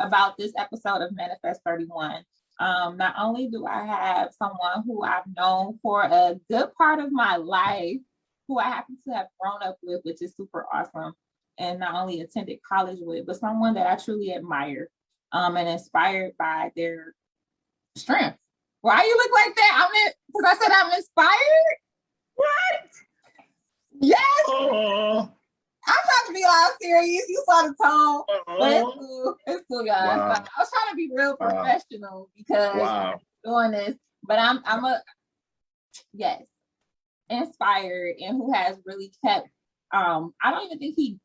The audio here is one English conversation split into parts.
About this episode of Manifest 31. Not only do I have someone who I've known for a good part of my life, who I happen to have grown up with, which is super awesome, and not only attended college with, but someone that I truly admire and inspired by their strength. Why you look like that? Because I said I'm inspired? What? Yes. Oh. I'm trying to be all serious. You saw the tone. But it's cool. It's cool, y'all. Wow. I was trying to be real professional because I'm doing this. But I'm inspired, and who has really kept I don't think he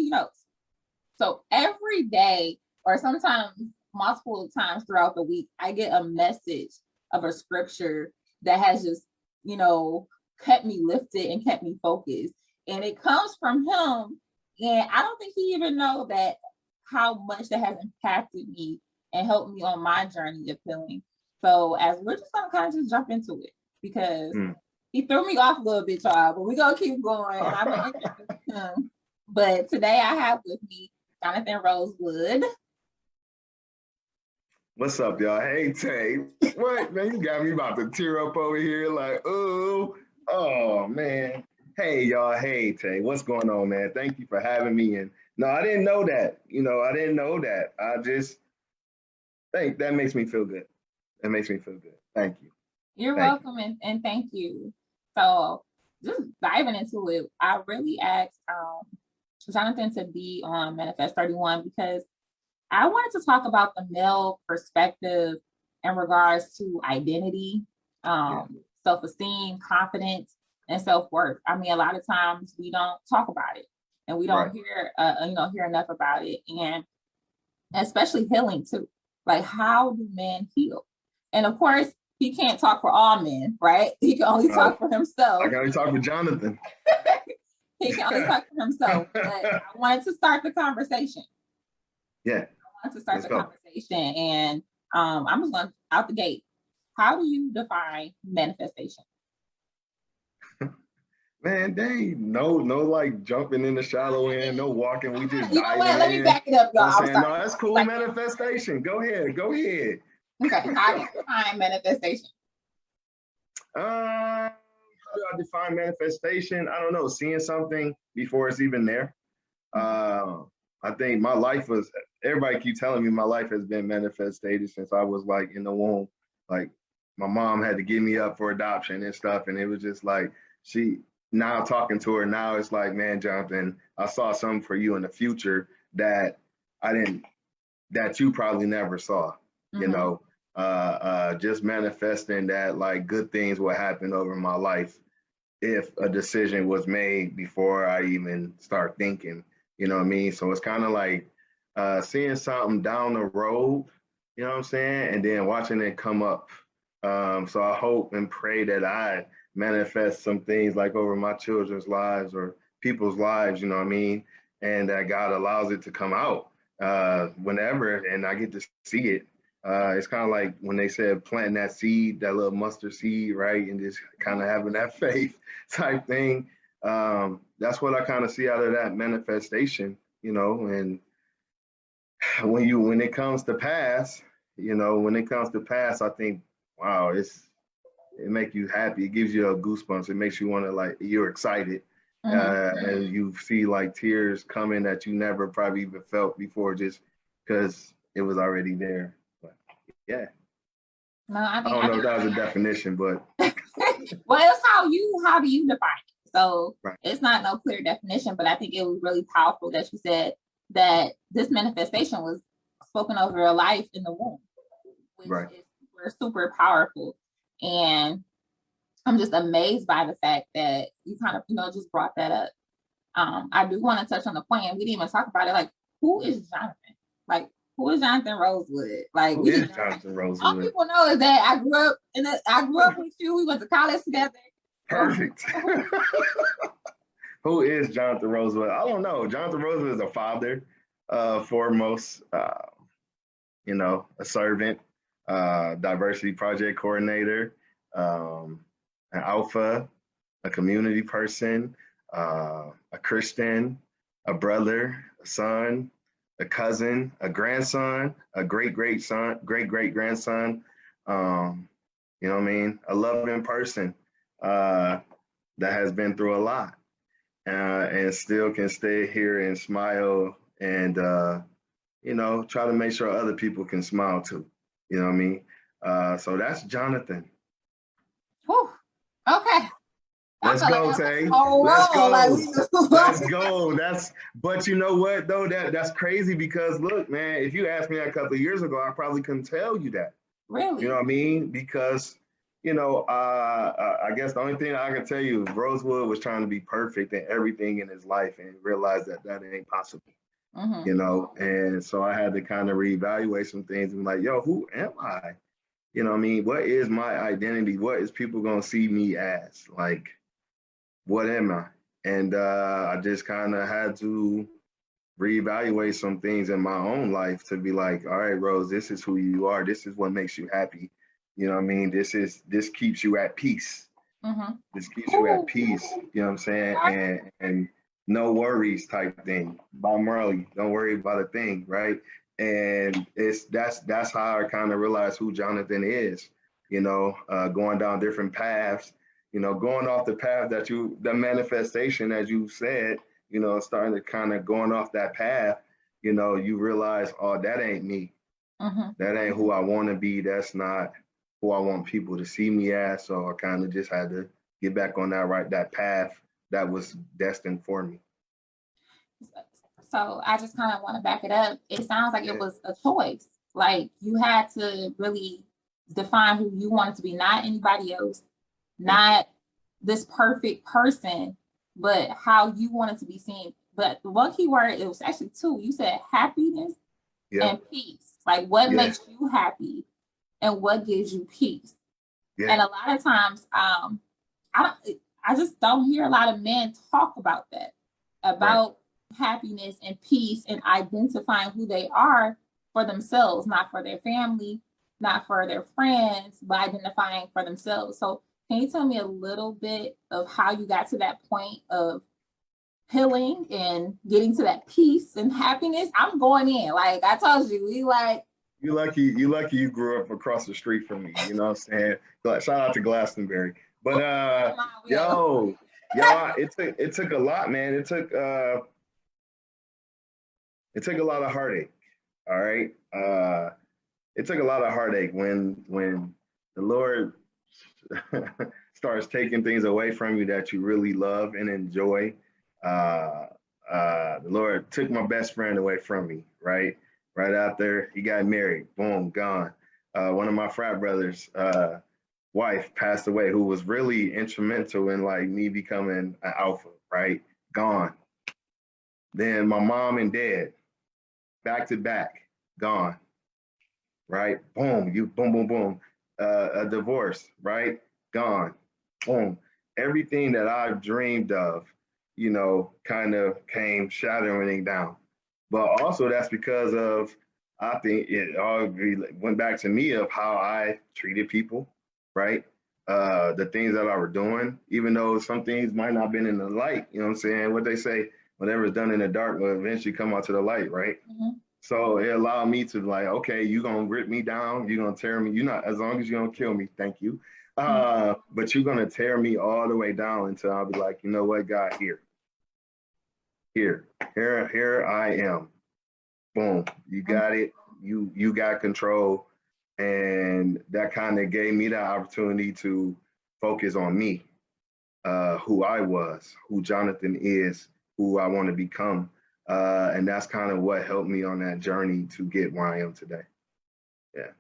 knows. So every day, or sometimes multiple times throughout the week, I get a message of a scripture that has just, kept me lifted and kept me focused. And it comes from him. And I don't think he even knows that how much that has impacted me and helped me on my journey of healing. So as we're just gonna kind of just jump into it, because he threw me off a little bit, y'all, but we're gonna keep going. And I'm gonna introduce him. But today I have with me Jonathan Rosewood. What's up, y'all? Hey, Tay. What, man? You got me about to tear up over here like, oh, man. Hey, y'all. Hey, Tay. What's going on, man? Thank you for having me. And no, I didn't know that. I didn't know that. I just think that makes me feel good. That makes me feel good. Thank you. You're welcome, and thank you. So just diving into it, I really asked Jonathan to be on Manifest 31 because I wanted to talk about the male perspective in regards to identity, self-esteem, confidence, and self-worth. I mean, a lot of times we don't talk about it, and we don't hear enough about it, and especially healing too. Like, how do men heal? And of course, he can't talk for all men, right? He can only talk for himself. I can only talk for Jonathan. He can only talk for himself. But I wanted to start the conversation. Yeah. I wanted to start conversation, and I'm just going out the gate. How do you define manifestation? Man, dang, no, like jumping in the shallow end, no walking. We just diving in. Let me back it up, y'all. No, that's cool. Like, manifestation. Go ahead. Okay, how do you define manifestation? How do I define manifestation? I don't know. Seeing something before it's even there. I think my life was. Everybody keep telling me my life has been manifested since I was like in the womb. Like my mom had to give me up for adoption and stuff, and it was just like now talking to her now, it's like, man, Jonathan, I saw something for you in the future that that you probably never saw, just manifesting that like good things will happen over my life if a decision was made before I even start thinking, you know what I mean? So it's kind of like seeing something down the road, you know what I'm saying? And then watching it come up. So I hope and pray that I manifest some things like over my children's lives or people's lives, you know what I mean? And that God allows it to come out whenever, and I get to see it. It's kind of like when they said planting that seed, that little mustard seed, right? And just kind of having that faith type thing. That's what I kind of see out of that manifestation, and when it comes to pass, I think, wow, it makes you happy. It gives you a goosebumps. It makes you want to, like, you're excited. And you see like tears coming that you never probably even felt before, just because it was already there. But yeah, No, I don't know if that was a definition, but well, it's how do you define it? So right. it's not no clear definition, but I think it was really powerful that you said that this manifestation was spoken over your life in the womb, which Right. is super powerful. And I'm just amazed by the fact that you kind of, just brought that up. I do want to touch on the point, and we didn't even talk about it. Like, who is Jonathan? Like, who is Jonathan Rosewood? Like, who is Jonathan Rosewood? All people know is that I grew up with you. We went to college together. Perfect. Who is Jonathan Rosewood? I don't know. Jonathan Rosewood is a father, foremost, a servant, diversity project coordinator, an alpha, a community person, a Christian, a brother, a son, a cousin, a grandson, a great grandson. You know what I mean? A loving person that has been through a lot and still can stay here and smile and try to make sure other people can smile too. You know what I mean? So that's Jonathan. Whew. Okay. Let's go, Tay. Let's go. Let's go. But you know what though? That's crazy because look, man, if you asked me that a couple of years ago, I probably couldn't tell you that. Really? You know what I mean? Because I guess the only thing I can tell you is Rosewood was trying to be perfect in everything in his life and realized that ain't possible. And so I had to kind of reevaluate some things and be like, yo, who am I? You know what I mean? What is my identity? What is people gonna see me as? Like, what am I? And I just kind of had to reevaluate some things in my own life to be like, all right, Rose, this is who you are. This is what makes you happy. You know what I mean? This keeps you at peace. This keeps you at peace. You know what I'm saying? And no worries type thing. Bob Marley, don't worry about a thing, right? And that's how I kind of realized who Jonathan is. Going down different paths. Going off the path the manifestation, as you said. Starting to kind of going off that path. You realize, oh, that ain't me. That ain't who I want to be. That's not who I want people to see me as. So I kind of just had to get back on that path that was destined for me. So I just kind of want to back it up. It sounds like it was a choice. Like you had to really define who you wanted to be, not anybody else, not this perfect person, but how you wanted to be seen. But the one key word, it was actually two. You said happiness and peace. Like what makes you happy and what gives you peace. And a lot of times, I just don't hear a lot of men talk about that, about happiness and peace and identifying who they are for themselves, not for their family, not for their friends, but identifying for themselves. So can you tell me a little bit of how you got to that point of healing and getting to that peace and happiness? I'm going in. Like I told you, you lucky you grew up across the street from me. You know what I'm saying? Shout out to Glastonbury. But it took a lot, man. It took a lot of heartache. All right. It took a lot of heartache when the Lord starts taking things away from you that you really love and enjoy. The Lord took my best friend away from me, right? Right after he got married, boom, gone. One of my frat brothers' wife passed away, who was really instrumental in like me becoming an alpha, right? Gone. Then my mom and dad, back to back, gone. Right? Boom, boom, boom. A divorce, right? Gone. Boom. Everything that I've dreamed of, kind of came shattering down. But also that's because of, I think it all went back to me of how I treated people, right? The things that I were doing, even though some things might not have been in the light, you know what I'm saying? What they say, whatever is done in the dark will eventually come out to the light, right? So it allowed me to like, okay, you're going to rip me down. You're going to tear me. You're not, as long as you're going to kill me, thank you. But you're going to tear me all the way down until I'll be like, you know what, God, here. here I am. Boom, you got it. You got control. And that kind of gave me the opportunity to focus on me, who I was, who Jonathan is, who I want to become. And that's kind of what helped me on that journey to get where I am today. Yeah.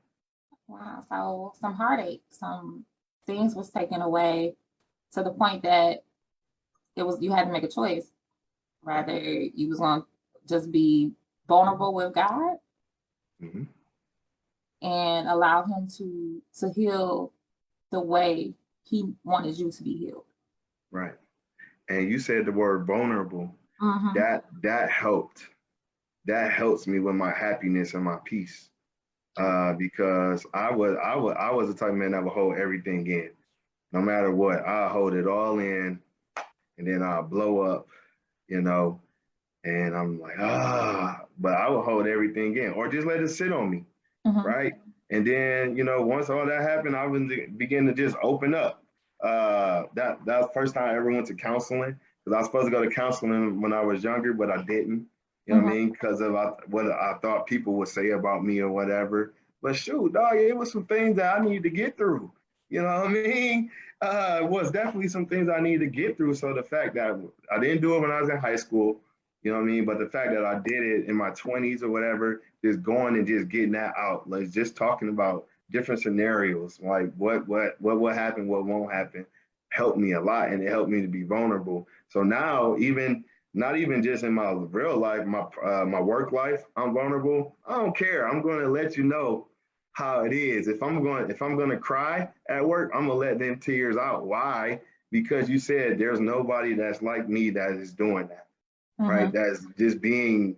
Wow. So some heartache, some things was taken away to the point that you had to make a choice. Rather you was going to just be vulnerable with God and allow him to heal the way he wanted you to be healed. Right. And you said the word vulnerable. That helped. That helps me with my happiness and my peace. Because I was the type of man that would hold everything in. No matter what, I hold it all in and then I'll blow up, and I'm like, but I would hold everything in or just let it sit on me. Right. And then, once all that happened, I would begin to just open up. That was the first time I ever went to counseling, because I was supposed to go to counseling when I was younger, but I didn't. You know what I mean? Because of what I thought people would say about me or whatever. But shoot, dog, it was some things that I needed to get through. You know what I mean? It was definitely some things I needed to get through. So the fact that I didn't do it when I was in high school, you know what I mean? But the fact that I did it in my 20s or whatever, just going and just getting that out, like just talking about different scenarios, like what happen, what won't happen, helped me a lot, and it helped me to be vulnerable. So now, not even just in my real life, my work life, I'm vulnerable. I don't care. I'm going to let you know how it is. If I'm going to cry at work, I'm gonna let them tears out. Why? Because you said there's nobody that's like me that is doing that. Right? That's just being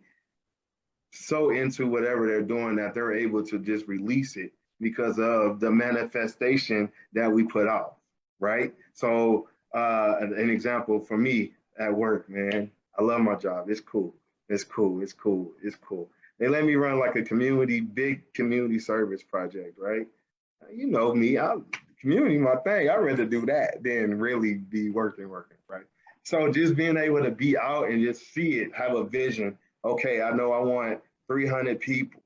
so into whatever they're doing that they're able to just release it because of the manifestation that we put out, right? So an example for me at work, man, I love my job. It's cool. It's cool. It's cool. It's cool. They let me run like a big community service project, right? You know me, community my thing. I'd rather do that than really be working, right? So just being able to be out and just see it, have a vision. Okay, I know I want 300 people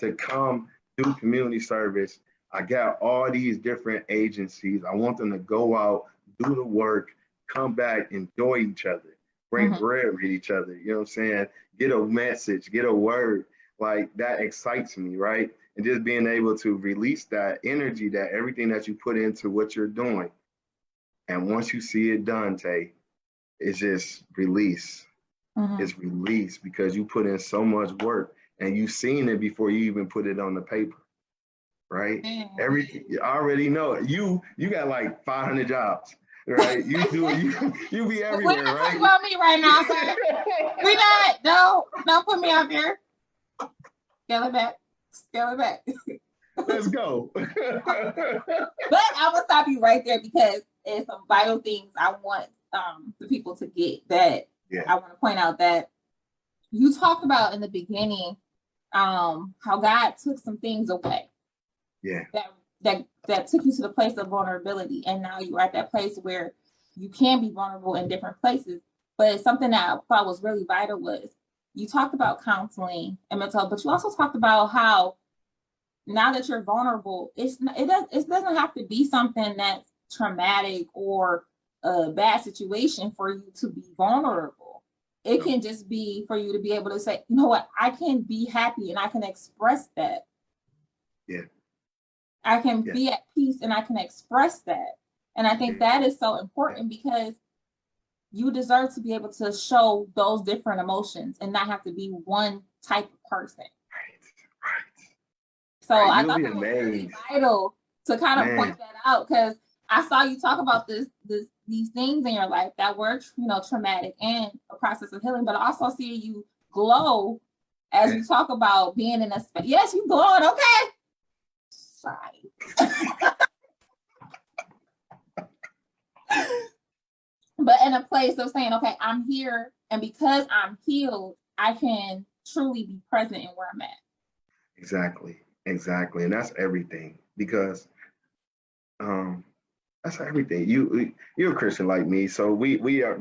to come do community service. I got all these different agencies. I want them to go out, do the work, come back, enjoy each other, break bread with each other. You know what I'm saying? Get a message, get a word. Like that excites me, right? And just being able to release that energy, that everything that you put into what you're doing. And once you see it done, Tay, it's just release. It's release because you put in so much work and you've seen it before you even put it on the paper, right? Everything you already know it. You got like 500 jobs, right? You be everywhere, We're not right? talking about me right now, sir. We not. Don't put me out there. Scale it back. Let's go. But I will stop you right there because it's some vital things I want the people to get that I want to point out that you talked about in the beginning, how God took some things away. Yeah. That took you to the place of vulnerability, and now you're at that place where you can be vulnerable in different places. But something that I thought was really vital was you talked about counseling and mental health, but you also talked about how now that you're vulnerable, it doesn't have to be something that's traumatic or a bad situation for you to be vulnerable. It can just be for you to be able to say, you know what, I can be happy and I can express that. Yeah. I can be at peace and I can express that. And I think that is so important because you deserve to be able to show those different emotions and not have to be one type of person. So I thought that was really vital to kind of point that out because I saw you talk about these things in your life that were, traumatic and a process of healing, but I also see you glow as you talk about being in a space. Yes, you glowing, okay? Sorry. But in a place of saying, okay, I'm here, and because I'm healed, I can truly be present in where I'm at. Exactly. And that's everything because that's everything. You're a Christian like me, so we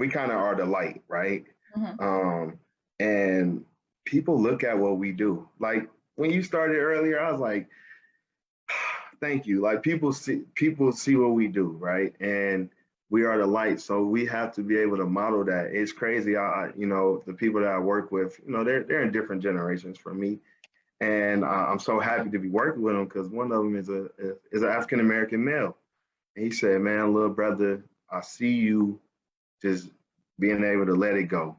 kind of are the light, right? And people look at what we do. Like when you started earlier, I was like, thank you. Like people see what we do, right? And we are the light, so we have to be able to model that. It's crazy. The people that I work with, they're in different generations from me, and I'm so happy to be working with them because one of them is an African American male, and he said, "Man, little brother, I see you just being able to let it go."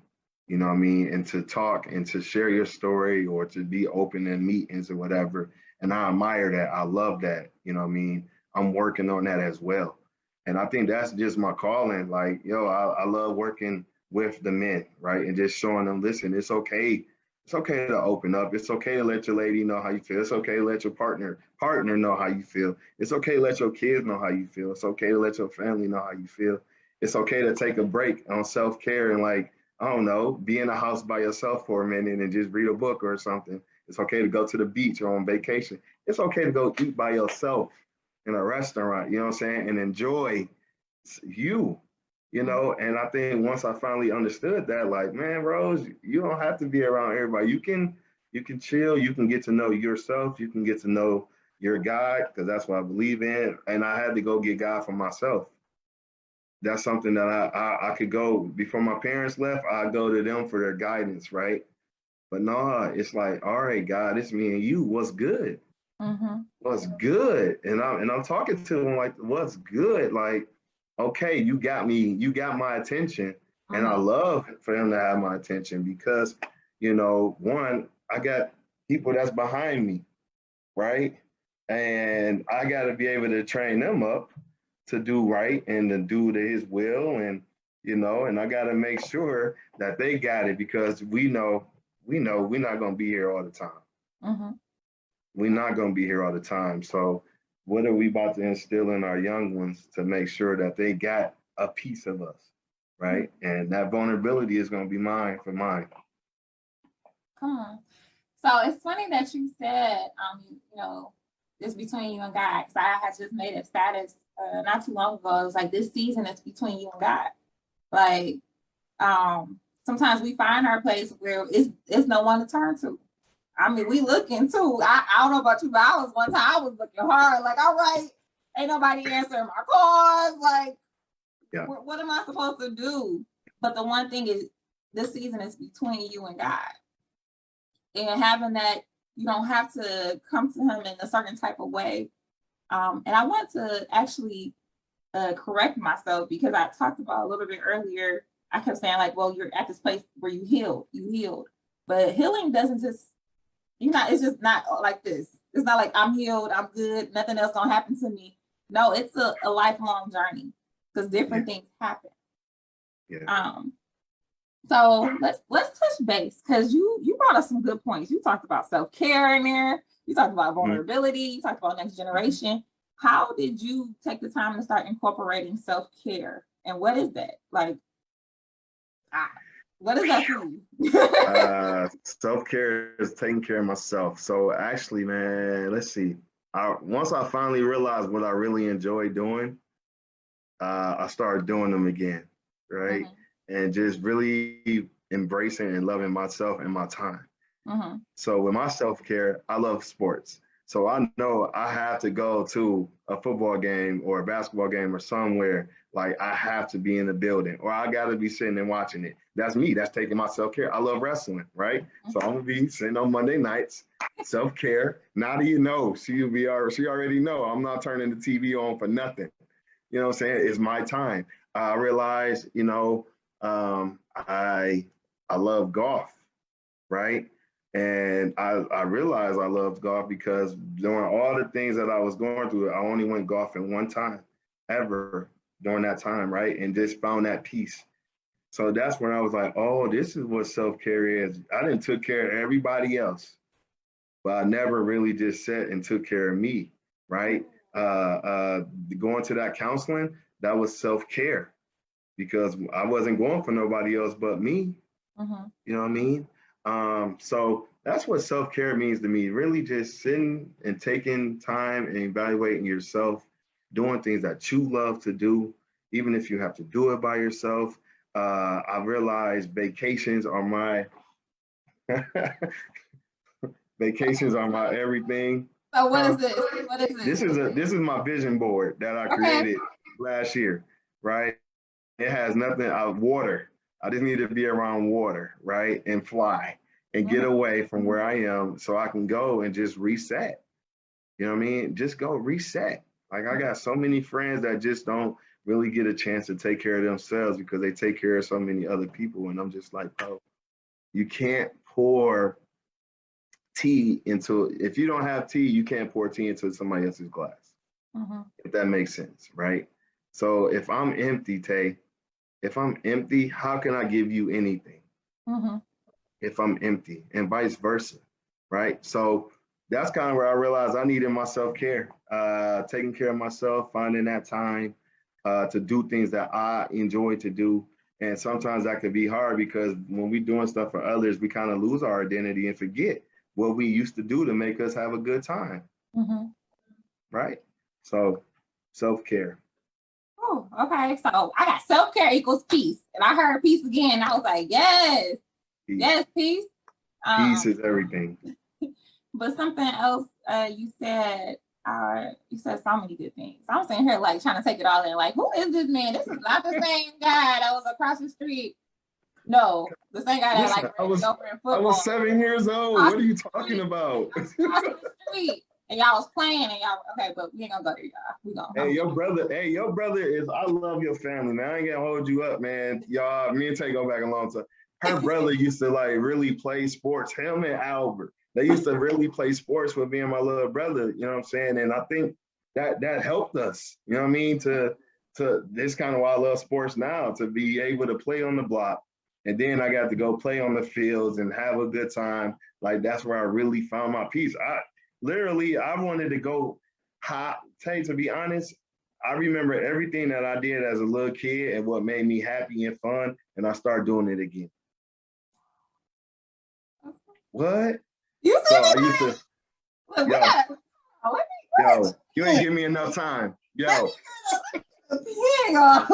You know what I mean? And to talk and to share your story or to be open in meetings or whatever. And I admire that. I love that. You know what I mean? I'm working on that as well. And I think that's just my calling. Like, yo, I love working with the men, right? And just showing them, listen, it's okay. It's okay to open up. It's okay to let your lady know how you feel. It's okay to let your partner know how you feel. It's okay to let your kids know how you feel. It's okay to let your family know how you feel. It's okay to take a break on self-care and like, I don't know, be in a house by yourself for a minute and just read a book or something. It's okay to go to the beach or on vacation. It's okay to go eat by yourself in a restaurant, you know what I'm saying, and enjoy you. And I think once I finally understood that, like, man, Rose, you don't have to be around everybody. You can chill, you can get to know yourself, you can get to know your God, because that's what I believe in. And I had to go get God for myself. That's something that I could go before my parents left. I go to them for their guidance, right? But no, it's like, all right, God, it's me and you. What's good? What's good? And I'm talking to them like, what's good? Like, okay, you got me, you got my attention, and I love for them to have my attention because, one, I got people that's behind me, right? And I got to be able to train them up to do right and to do to his will and I got to make sure that they got it because we know we're not going to be here all the time. We're not going to be here all the time. So what are we about to instill in our young ones to make sure that they got a piece of us, right? And that vulnerability is going to be mine for mine. Come on. So it's funny that you said, it's between you and God. Because I had just made a status not too long ago. It was like, this season is between you and God. Like, sometimes we find our place where it's no one to turn to. I mean, we looking too. I don't know about you, but I was looking hard. Like, all right, ain't nobody answering my calls. Like, what am I supposed to do? But the one thing is, this season is between you and God. And having that, you don't have to come to him in a certain type of way. And I want to actually correct myself because I talked about a little bit earlier. I kept saying like, well, you're at this place where you healed. But healing doesn't just, it's just not like this. It's not like I'm healed, I'm good, nothing else gonna happen to me. No, it's a lifelong journey because different things happen. So let's touch base because you brought us some good points. You talked about self-care in there. You talked about vulnerability. You talked about next generation. How did you take the time to start incorporating self-care? And what is that? Like, what is that for you? Self-care is taking care of myself. So actually, man, let's see. Once I finally realized what I really enjoy doing, I started doing them again, right? And just really embracing and loving myself and my time. So with my self-care, I love sports. So I know I have to go to a football game or a basketball game or somewhere, like I have to be in the building or I got to be sitting and watching it. That's me. That's taking my self-care. I love wrestling, right? So I'm going to be sitting on Monday nights, self-care. Now do you know, she already know I'm not turning the TV on for nothing. You know what I'm saying? It's my time. I realized, I love golf, right? And I realized I loved golf because during all the things that I was going through, I only went golfing one time ever during that time, right? And just found that peace. So that's when I was like, oh, this is what self-care is. I didn't took care of everybody else, but I never really just sat and took care of me, right? Going to that counseling, that was self-care because I wasn't going for nobody else but me. You know what I mean? So that's what self-care means to me. Really just sitting and taking time and evaluating yourself, doing things that you love to do, even if you have to do it by yourself. I realized vacations are my vacations are my everything. So what is this? What is This this? is my vision board that I Okay. created last year, right? It has nothing water. I just need to be around water, right? And fly and get Mhm. away from where I am so I can go and just reset. You know what I mean? Just go reset. Like I got so many friends that just don't really get a chance to take care of themselves because they take care of so many other people. And I'm just like, bro, you can't pour tea into, if you don't have tea, you can't pour tea into somebody else's glass, Mhm. if that makes sense, right? So if I'm empty, Tay, if I'm empty, how can I give you anything Mhm. if I'm empty, and vice versa, right? So that's kind of where I realized I needed my self-care, taking care of myself, finding that time to do things that I enjoy to do. And sometimes that could be hard because when we're doing stuff for others, we kind of lose our identity and forget what we used to do to make us have a good time, Mhm. right? So self-care. Oh, okay. So I got self-care equals peace. And I heard peace again. And I was like, yes, Peace. yes, peace. Peace is everything. But something else you said so many good things. I'm sitting here like trying to take it all in. Like, who is this man? This is not the same guy that was across the street. No, the same guy that Listen, like ran over in I was football 7 years old. across What are the you talking street, about? across the street. And y'all was playing and y'all okay, but we ain't gonna go there, y'all. We gonna Your brother is, I love your family, man. I ain't gonna hold you up, man. Y'all, me and Tay go back a long time. Her brother used to like really play sports, him and Albert. They used to really play sports with me and my little brother, you know what I'm saying? And I think that helped us, you know what I mean? To this kind of why I love sports now, to be able to play on the block. And then I got to go play on the fields and have a good time. Like that's where I really found my peace. I wanted to go hot. Tay, to be honest, I remember everything that I did as a little kid and what made me happy and fun, and I started doing it again. What? you So see I used to, Look, we yo, got you ain't give me enough time. let Yo, me hang on.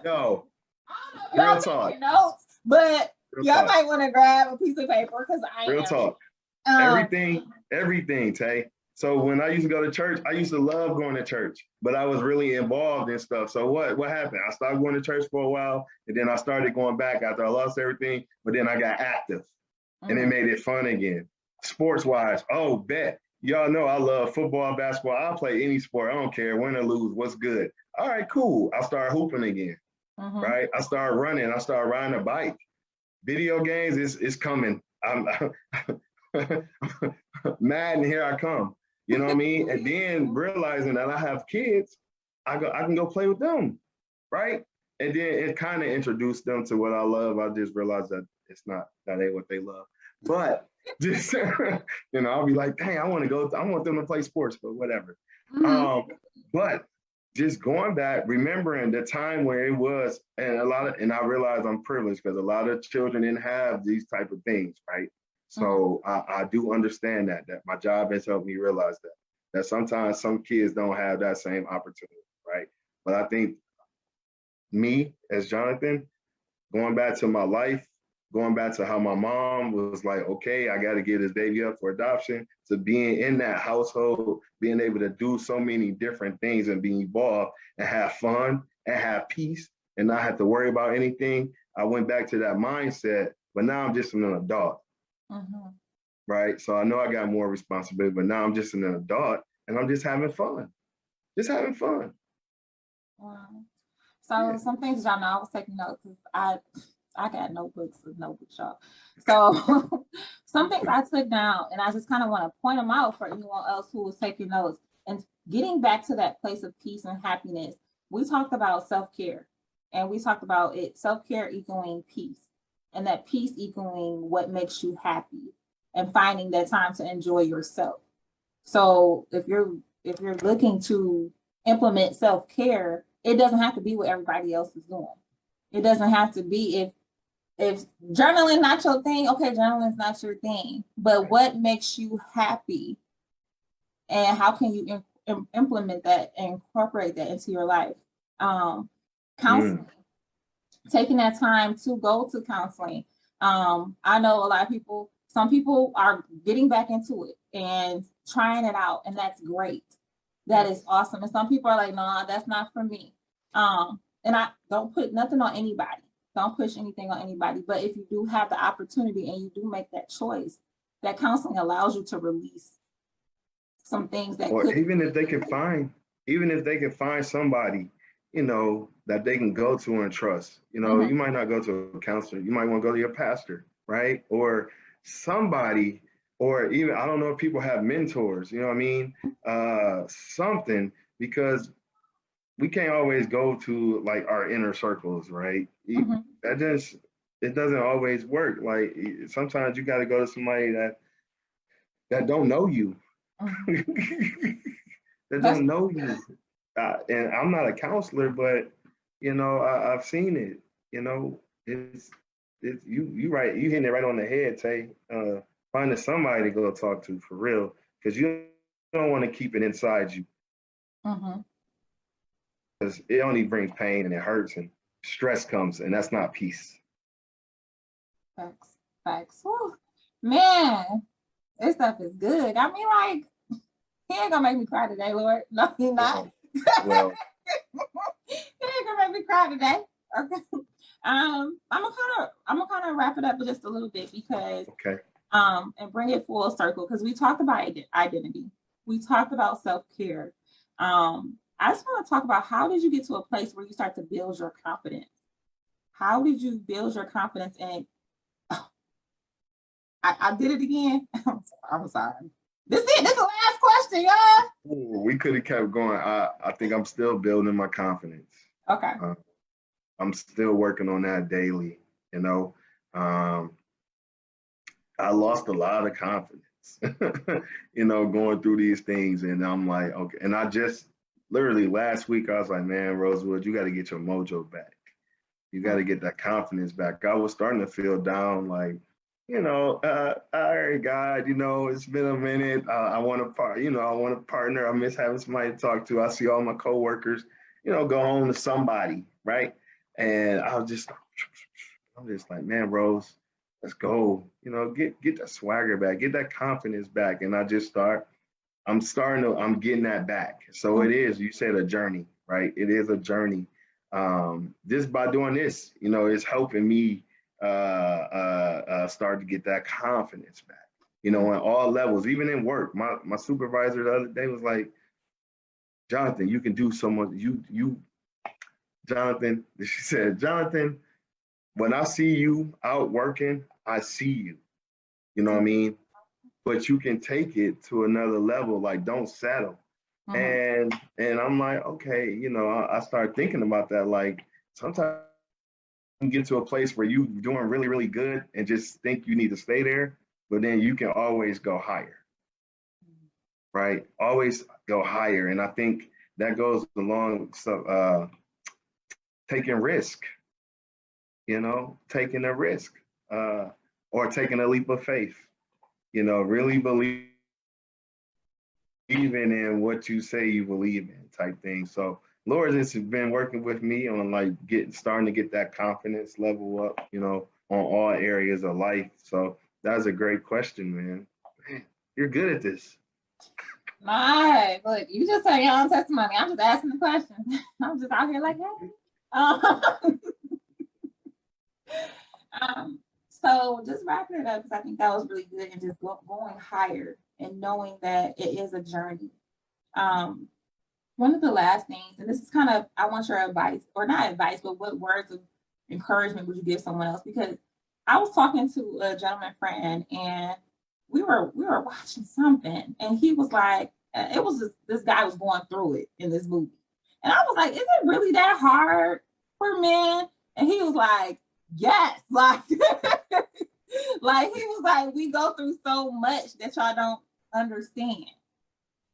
yo, I don't know real if y'all talk, taking notes, but real y'all talk, might want to grab a piece of paper because I real am. talk. Everything, Tay. So when I used to go to church, I used to love going to church, but I was really involved in stuff. So what happened? I stopped going to church for a while, and then I started going back after I lost everything. But then I got active, and it made it fun again. Sports wise, oh bet. Y'all know I love football, basketball. I'll play any sport. I don't care, win or lose. What's good? All right, cool. I start hooping again, right? I start running. I start riding a bike. Video games is coming. I'm mad, and here I come. You know what I mean? And then realizing that I have kids, I can go play with them, right? And then it kind of introduced them to what I love. I just realized that that ain't what they love. But just I'll be like, dang, I want them to play sports, but whatever. Um, but just going back, remembering the time where it was, and I realize I'm privileged because a lot of children didn't have these type of things, right? So I do understand that my job has helped me realize that sometimes some kids don't have that same opportunity, right? But I think me as Jonathan, going back to my life, going back to how my mom was like, okay, I got to get this baby up for adoption, to being in that household, being able to do so many different things and be involved and have fun and have peace and not have to worry about anything. I went back to that mindset, but now I'm just an adult, right? So I know I got more responsibility, but now I'm just an adult and I'm just having fun, just having fun. Wow. So some things y'all know I was taking notes because I got notebooks with notebooks, y'all. So some things I took down and I just kind of want to point them out for anyone else who was taking notes. And getting back to that place of peace and happiness, we talked about self-care and we talked about it, self-care equaling peace and that peace equaling what makes you happy and finding that time to enjoy yourself. So if you're looking to implement self-care, it doesn't have to be what everybody else is doing. It doesn't have to be if journaling not your thing, okay, journaling is not your thing. But what makes you happy, and how can you implement that and incorporate that into your life? Counseling. taking that time to go to counseling. I know a lot of people, some people are getting back into it and trying it out, and that's great. That is awesome. And some people are like, no, that's not for me. And I don't put nothing on anybody. Don't push anything on anybody. But if you do have the opportunity and you do make that choice, that counseling allows you to release some things that Or could. even if they can find somebody, that they can go to and trust. Mhm. You might not go to a counselor. You might want to go to your pastor, right? Or somebody, or even, I don't know if people have mentors, you know what I mean? Something, because we can't always go to like our inner circles, right? Mhm. That just, it doesn't always work. Like sometimes you got to go to somebody that don't know you, Mhm. that That's don't know you. And I'm not a counselor, but I've seen it. It's you right. You hitting it right on the head, Tay. Finding somebody to go talk to for real, because you don't want to keep it inside you, mhm. because it only brings pain and it hurts and stress comes, and that's not peace. Facts. Facts. Whew. Man, this stuff is good. I mean, like, he ain't gonna make me cry today, Lord. No, he not. Well, well, He ain't gonna make me cry today. Okay. I'm gonna kind of wrap it up just a little bit because okay. and bring it full circle because we talked about identity. We talked about self-care. I just want to talk about, how did you get to a place where you start to build your confidence? How did you build your confidence? And I did it again. I'm sorry. This is the last question, y'all. Ooh, we could have kept going. I think I'm still building my confidence. Okay. Uh, I'm still working on that daily. You know, um, I lost a lot of confidence, going through these things. And I'm like, okay. And I just literally last week, I was like, man, Rosewood, you got to get your mojo back. You got to get that confidence back. I was starting to feel down, like, all right, God, it's been a minute. I want I want a partner. I miss having somebody to talk to. I see all my coworkers, go home to somebody, right? And I'm just like, man, Rose, let's go. Get that swagger back, get that confidence back. And I'm getting that back. So it is, you said, a journey, right? It is a journey. Just by doing this, it's helping me start to get that confidence back, on all levels, even in work. My supervisor the other day was like, Jonathan, you can do so much. Jonathan, she said, Jonathan, when I see you out working, I see you. You know what I mean? But you can take it to another level. Like, don't settle. Mhm. And I'm like, okay, I start thinking about that. Like, sometimes you get to a place where you're doing really, really good and just think you need to stay there, but then you can always go higher, right? Always go higher. And I think that goes along, so taking risk, taking a risk, or taking a leap of faith, really believing in what you say you believe in, type thing. So Lord has been working with me on like starting to get that confidence level up, on all areas of life. So that's a great question, man. Man, you're good at this. My, look, you just said your own testimony. I'm just asking the question. I'm just out here like, hey. Um, so just wrapping it up, because I think that was really good, and just going higher and knowing that it is a journey. Um, One of the last things, and this is kind of, I want your advice, or not advice, but what words of encouragement would you give someone else? Because I was talking to a gentleman friend, and we were watching something, and he was like, it was this guy was going through it in this movie, and I was like, is it really that hard for men? And he was like, yes, like like he was like, we go through so much that y'all don't understand.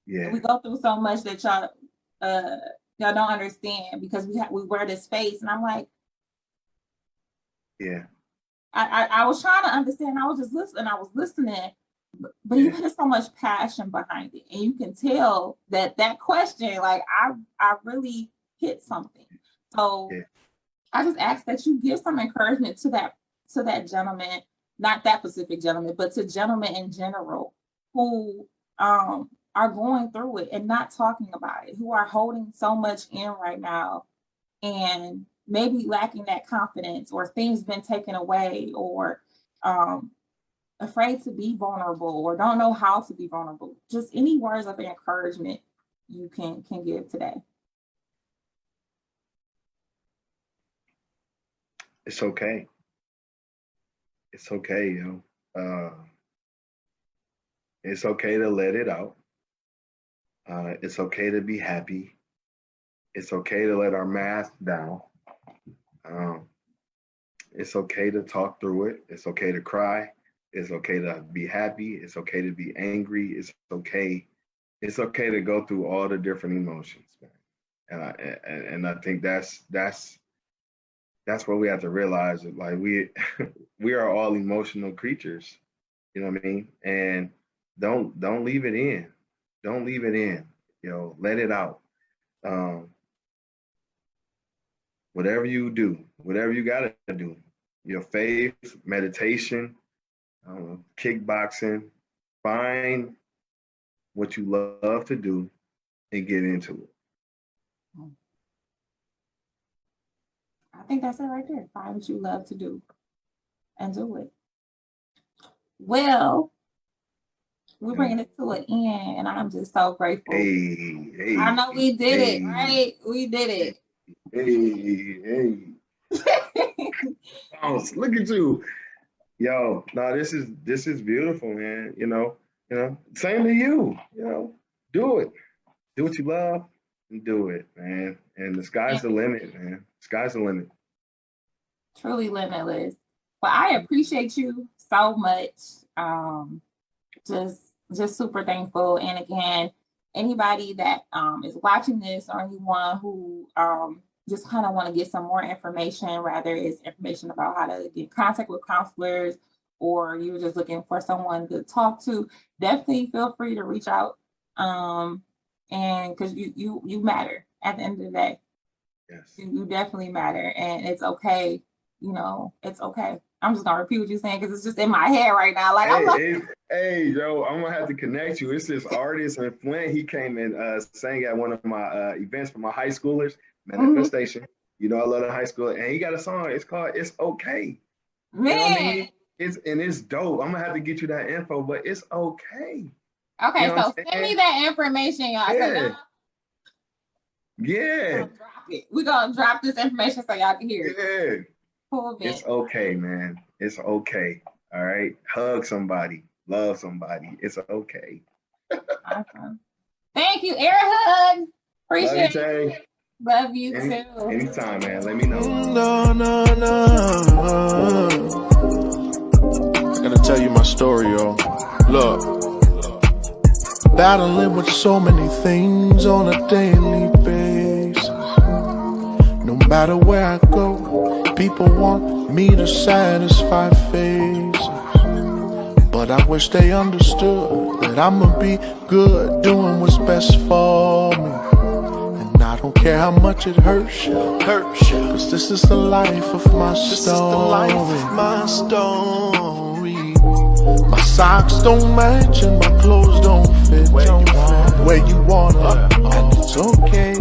Yeah, We go through so much that uh y'all don't understand, because we wear this face. And I'm like, yeah, I was trying to understand. I was just listening. I was listening, but you yeah, had so much passion behind it, and you can tell that question, like, I really hit something. So yeah. I just ask that you give some encouragement to that gentleman, not that specific gentleman, but to gentlemen in general who are going through it and not talking about it, who are holding so much in right now and maybe lacking that confidence, or things been taken away, or afraid to be vulnerable, or don't know how to be vulnerable. Just any words of encouragement you can give today. It's okay. It's okay, yo. It's okay to let it out. It's okay to be happy. It's okay to let our mask down. It's okay to talk through it. It's okay to cry. It's okay to be happy. It's okay to be angry. It's okay. It's okay to go through all the different emotions, man. And I think that's what we have to realize. Like we are all emotional creatures. You know what I mean? And don't leave it in. Don't leave it in. You know, let it out. Whatever you do, whatever you gotta do, your faith, meditation, kickboxing, find what you love to do and get into it. I think that's it right there. Find what you love to do and do it. Well, we're bringing it to an end, and I'm just so grateful. Hey, I know we did it, right? We did it. Hey. Oh, look at you. Yo, no, this is beautiful, man. You know, same to you. You know, do it. Do what you love and do it, man. And the sky's the limit, man. Sky's the limit. Truly limitless. But I appreciate you so much. Just super thankful. And again, anybody that is watching this, or anyone who just kind of want to get some more information, rather it's information about how to get in contact with counselors, or you're just looking for someone to talk to, definitely feel free to reach out. And because you matter at the end of the day. Yes. You definitely matter, and it's okay. You know, it's okay. I'm just gonna repeat what you're saying because it's just in my head right now. Like, hey, Joe, I'm gonna have to connect you. It's this artist in Flint. He came and sang at one of my events for my high schoolers, Manifestation. You know, I love the high school, and he got a song. It's called "It's Okay." Man, you know what I mean? It's dope. I'm gonna have to get you that info, but it's okay. Okay, you know, so send me that information, y'all. Yeah. Yeah. We're gonna drop this information so y'all can hear it. Yeah. Cool, it's okay, man. It's okay. All right. Hug somebody. Love somebody. It's okay. Awesome. Thank you. Air hug. Appreciate it. Love you too. Anytime, man. Let me know. No. I gotta tell you my story, y'all. Look. Battling with so many things on a daily basis. No matter where I go, people want me to satisfy faces. But I wish they understood that I'ma be good doing what's best for me. And I don't care how much it hurts you, cause this is the life of my story. My socks don't match and my clothes don't fit where you wanna. And it's okay.